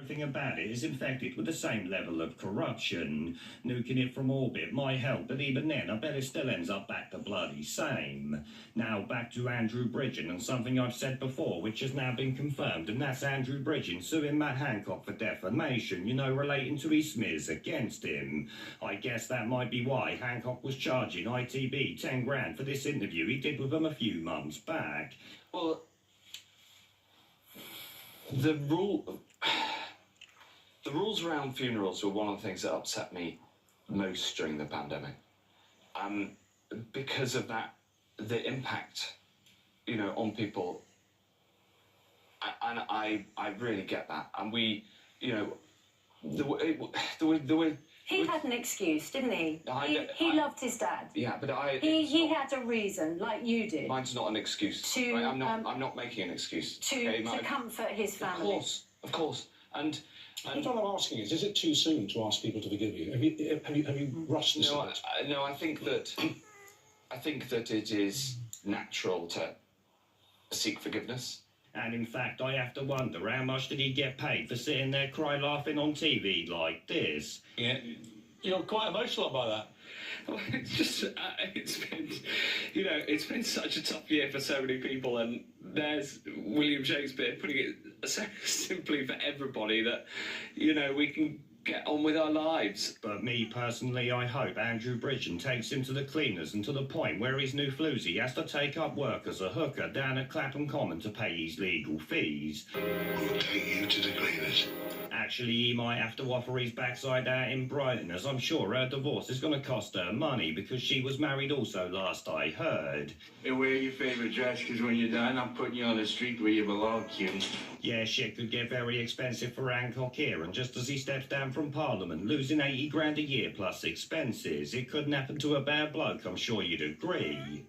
everything about it is infected with the same level of corruption. Nuking it from orbit might help, but even then, I bet it still ends up back the bloody same. Now, back to Andrew Bridgen and something I've said before, which has now been confirmed, and that's Andrew Bridgen suing Matt Hancock for defamation, relating to his smears against him. I guess that might be why Hancock was charging ITV 10 grand for this interview he did with them a few months back. Well, the rules around funerals were one of the things that upset me most during the pandemic. Because of that, the impact, on people. And I really get that. And we, the way. He had an excuse, didn't he? He loved his dad. Yeah, but he had a reason, like you did. Mine's not an excuse. Right? I'm not making an excuse. To comfort his family. Of course. And what I'm asking is it too soon to ask people to forgive you? Have you rushed this? No, I think that it is natural to seek forgiveness. And in fact, I have to wonder, how much did he get paid for sitting there laughing on TV like this? Yeah, you're quite emotional about that. Well, it's just, it's been such a tough year for so many people, and there's William Shakespeare putting it so simply for everybody that, we can get on with our lives. But me personally, I hope Andrew Bridgen takes him to the cleaners, and to the point where his new floozy has to take up work as a hooker down at Clapham Common to pay his legal fees. We'll take you to the cleaners. Actually, he might have to offer his backside out in Brighton, as I'm sure her divorce is going to cost her money, because she was married also, last I heard. Hey, wear your favourite dress, because when you're done, I'm putting you on the street where you belong, Kim. Yeah, shit could get very expensive for Hancock here, and just as he steps down from Parliament, losing 80 grand a year plus expenses, it couldn't happen to a bad bloke, I'm sure you'd agree.